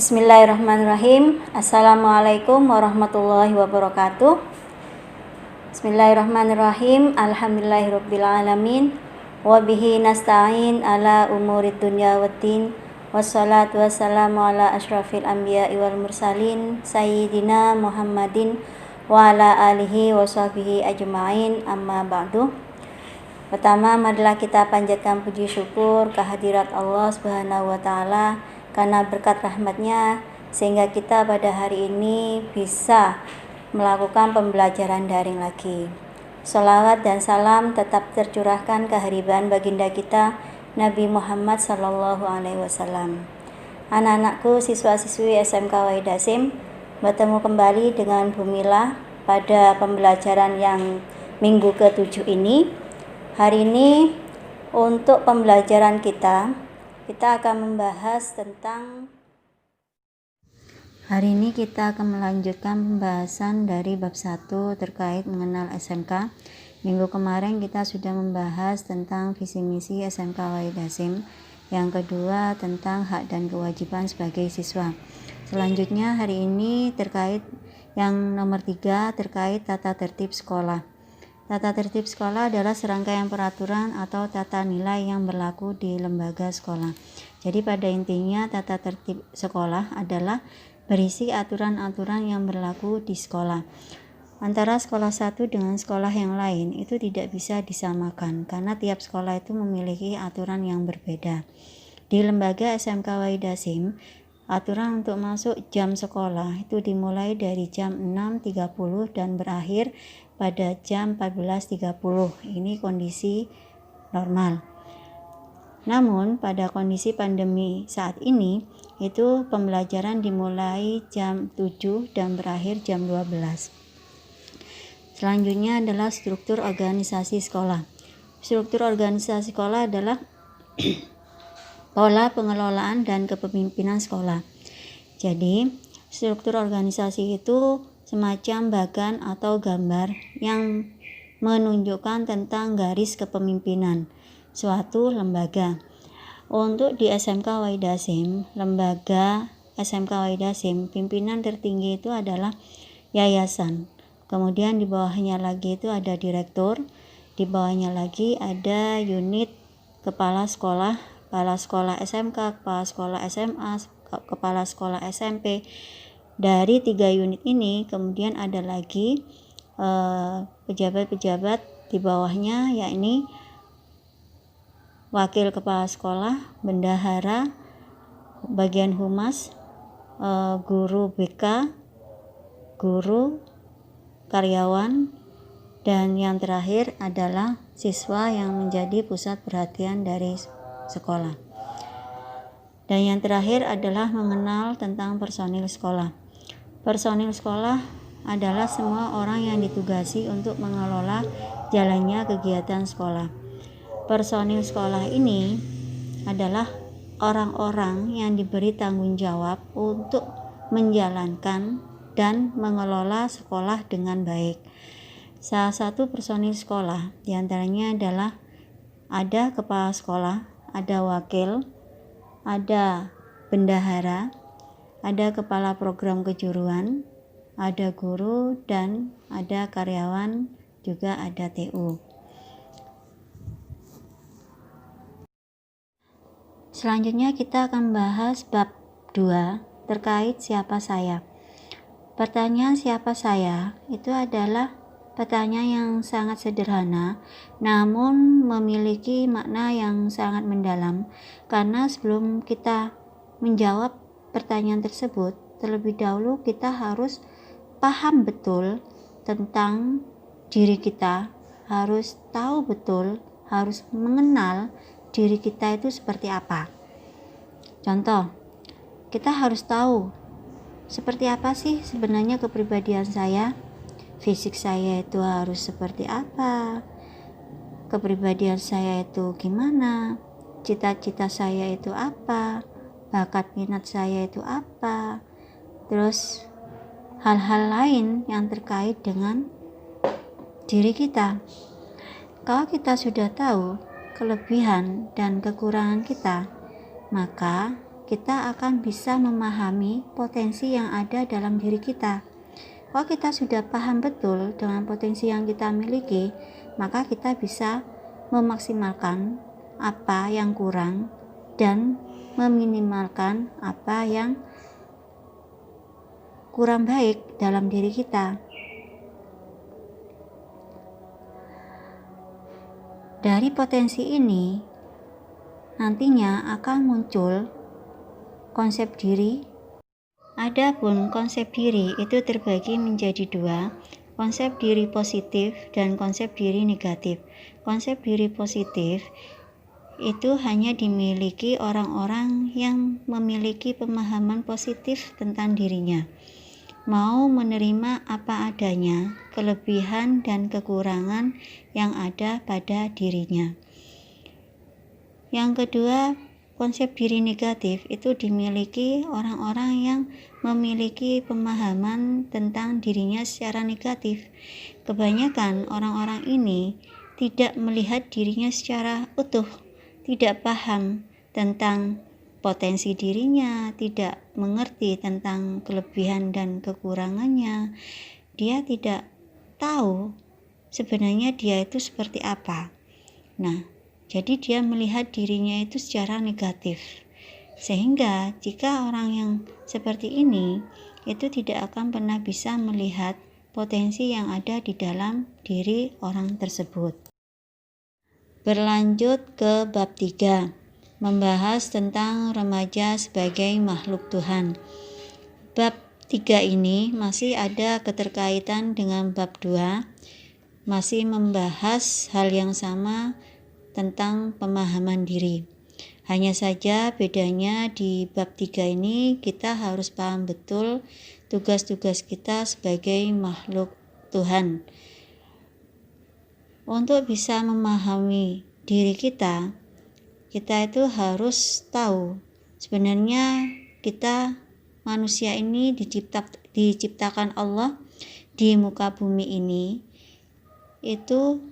Bismillahirrahmanirrahim. Assalamualaikum warahmatullahi wabarakatuh. Bismillahirrahmanirrahim. Alhamdulillahirrabbilalamin. Wabihi nasta'in ala umurid dunya waddin. Wassalatu wassalamu ala ashrafil anbiya'i wal mursalin Sayyidina Muhammadin wa ala alihi wa sahbihi ajma'in, amma ba'du. Pertama, marilah kita panjatkan puji syukur kehadirat Allah Subhanahu wa Ta'ala karena berkat rahmatnya sehingga kita pada hari ini bisa melakukan pembelajaran daring lagi. Sholawat dan salam tetap tercurahkan kehadiran baginda kita Nabi Muhammad Sallallahu Alaihi Wasallam. Anak-anakku, siswa-siswi SMK Wahid Hasyim, bertemu kembali dengan Bu Mila pada pembelajaran yang minggu ke-7 ini. Hari ini untuk pembelajaran kita akan membahas tentang melanjutkan pembahasan dari bab 1 terkait mengenal SMK. Minggu kemarin kita sudah membahas tentang visi misi SMK Wahid Hasyim. Yang kedua tentang hak dan kewajiban sebagai siswa. Selanjutnya hari ini terkait yang nomor 3 terkait tata tertib sekolah. Tata tertib sekolah adalah serangkaian peraturan atau tata nilai yang berlaku di lembaga sekolah. Jadi pada intinya tata tertib sekolah adalah berisi aturan-aturan yang berlaku di sekolah. Antara sekolah satu dengan sekolah yang lain itu tidak bisa disamakan karena tiap sekolah itu memiliki aturan yang berbeda. Di lembaga SMK Wahid Hasyim, aturan untuk masuk jam sekolah itu dimulai dari jam 6.30 dan berakhir pada jam 14.30. Ini kondisi normal. Namun pada kondisi pandemi saat ini itu pembelajaran dimulai jam 7 dan berakhir jam 12. Selanjutnya adalah struktur organisasi sekolah. Struktur organisasi sekolah adalah pola pengelolaan dan kepemimpinan sekolah. Jadi, struktur organisasi itu semacam bagan atau gambar yang menunjukkan tentang garis kepemimpinan suatu lembaga. Untuk di SMK Wahid Hasyim, lembaga SMK Wahid Hasyim, pimpinan tertinggi itu adalah yayasan. Kemudian di bawahnya lagi itu ada direktur, di bawahnya lagi ada unit kepala sekolah SMK, kepala sekolah SMA, kepala sekolah SMP. Dari 3 unit ini kemudian ada lagi pejabat-pejabat di bawahnya, yakni wakil kepala sekolah, bendahara, bagian humas, guru BK, guru, karyawan, dan yang terakhir adalah siswa yang menjadi pusat perhatian dari sekolah. Dan yang terakhir adalah mengenal tentang personil sekolah. Personil sekolah adalah semua orang yang ditugasi untuk mengelola jalannya kegiatan sekolah. Personil sekolah ini adalah orang-orang yang diberi tanggung jawab untuk menjalankan dan mengelola sekolah dengan baik. Salah satu personil sekolah diantaranya adalah ada kepala sekolah, ada wakil, ada bendahara, ada kepala program kejuruan, ada guru, dan ada karyawan, juga ada TU. Selanjutnya kita akan bahas bab 2 terkait siapa saya. Pertanyaan siapa saya itu adalah pertanyaan yang sangat sederhana namun memiliki makna yang sangat mendalam, karena sebelum kita menjawab pertanyaan tersebut, terlebih dahulu kita harus paham betul tentang diri kita, harus tahu betul, harus mengenal diri kita itu seperti apa. Contoh, kita harus tahu seperti apa sih sebenarnya kepribadian saya, fisik saya itu harus seperti apa, kepribadian saya itu gimana, cita-cita saya itu apa, bakat minat saya itu apa, terus hal-hal lain yang terkait dengan diri kita. Kalau kita sudah tahu kelebihan dan kekurangan kita, maka kita akan bisa memahami potensi yang ada dalam diri kita. Kalau kita sudah paham betul dengan potensi yang kita miliki, maka kita bisa memaksimalkan apa yang kurang dan meminimalkan apa yang kurang baik dalam diri kita. Dari potensi ini, nantinya akan muncul konsep diri. Adapun konsep diri itu terbagi menjadi dua, konsep diri positif dan konsep diri negatif. Konsep diri positif itu hanya dimiliki orang-orang yang memiliki pemahaman positif tentang dirinya, mau menerima apa adanya, kelebihan dan kekurangan yang ada pada dirinya. Yang kedua, konsep diri negatif itu dimiliki orang-orang yang memiliki pemahaman tentang dirinya secara negatif. Kebanyakan orang-orang ini tidak melihat dirinya secara utuh, tidak paham tentang potensi dirinya, tidak mengerti tentang kelebihan dan kekurangannya. Dia tidak tahu sebenarnya dia itu seperti apa. Nah, jadi dia melihat dirinya itu secara negatif. Sehingga jika orang yang seperti ini itu tidak akan pernah bisa melihat potensi yang ada di dalam diri orang tersebut. Berlanjut ke bab 3, membahas tentang remaja sebagai makhluk Tuhan. Bab 3 ini masih ada keterkaitan dengan bab 2, masih membahas hal yang sama tentang pemahaman diri. Hanya saja bedanya di bab 3 ini kita harus paham betul tugas-tugas kita sebagai makhluk Tuhan. Untuk bisa memahami diri kita itu harus tahu sebenarnya kita manusia ini diciptakan Allah di muka bumi ini. Itu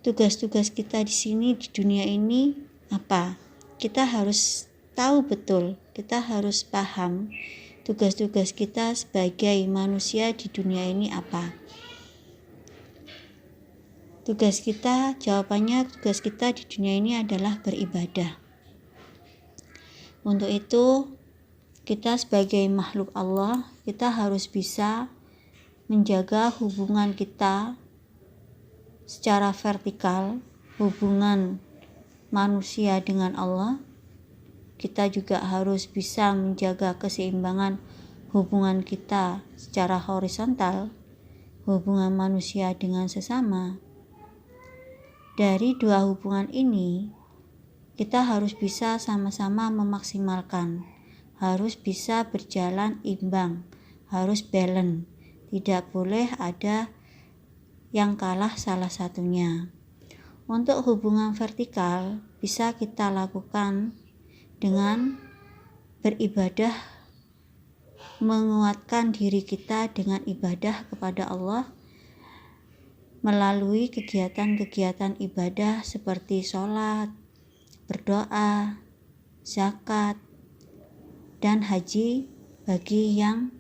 tugas-tugas kita di sini di dunia ini apa? Kita harus tahu betul, kita harus paham tugas-tugas kita sebagai manusia di dunia ini apa. Jawabannya tugas kita di dunia ini adalah beribadah. Untuk itu, kita sebagai makhluk Allah, kita harus bisa menjaga hubungan kita secara vertikal, hubungan manusia dengan Allah. Kita juga harus bisa menjaga keseimbangan hubungan kita secara horizontal, hubungan manusia dengan sesama. Dari dua hubungan ini, kita harus bisa sama-sama memaksimalkan, harus bisa berjalan imbang, harus balance, tidak boleh ada yang kalah salah satunya. Untuk hubungan vertikal bisa kita lakukan dengan beribadah, menguatkan diri kita dengan ibadah kepada Allah melalui kegiatan-kegiatan ibadah seperti sholat, berdoa, zakat, dan haji bagi yang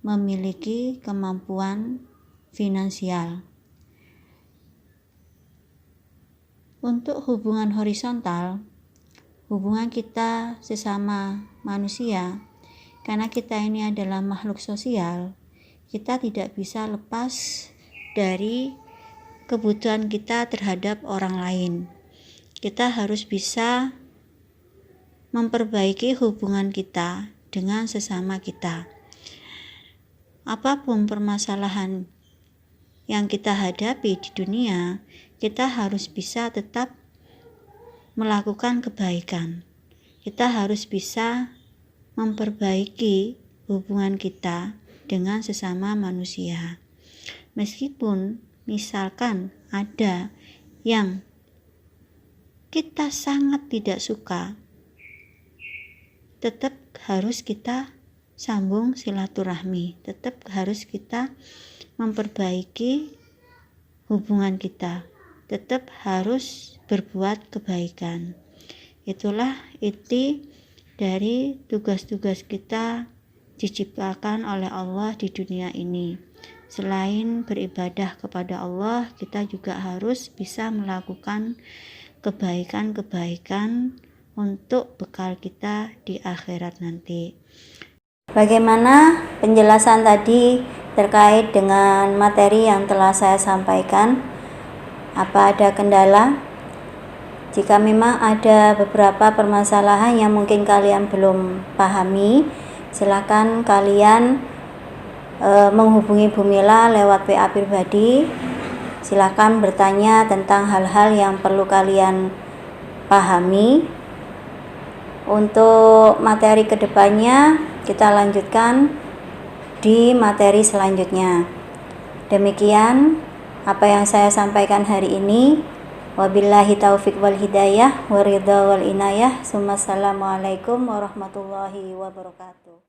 memiliki kemampuan finansial. Untuk hubungan horizontal, hubungan kita sesama manusia, karena kita ini adalah makhluk sosial, kita tidak bisa lepas dari kebutuhan kita terhadap orang lain. Kita harus bisa memperbaiki hubungan kita dengan sesama kita. Apapun permasalahan yang kita hadapi di dunia, kita harus bisa tetap melakukan kebaikan. Kita harus bisa memperbaiki hubungan kita dengan sesama manusia. Meskipun misalkan ada yang kita sangat tidak suka, tetap harus kita sambung silaturahmi, tetap harus kita memperbaiki hubungan kita, tetap harus berbuat kebaikan. Itulah inti dari tugas-tugas kita diciptakan oleh Allah di dunia ini. Selain beribadah kepada Allah, kita juga harus bisa melakukan kebaikan-kebaikan untuk bekal kita di akhirat nanti. Bagaimana penjelasan tadi terkait dengan materi yang telah saya sampaikan? Apa ada kendala? Jika memang ada beberapa permasalahan yang mungkin kalian belum pahami, silakan kalian menghubungi Bu Mila lewat WA pribadi. Silakan bertanya tentang hal-hal yang perlu kalian pahami. Untuk materi kedepannya kita lanjutkan di materi selanjutnya. Demikian apa yang saya sampaikan hari ini. Wabillahi taufiq wal hidayah wa ridha wal inayah. Assalamualaikum warahmatullahi wabarakatuh.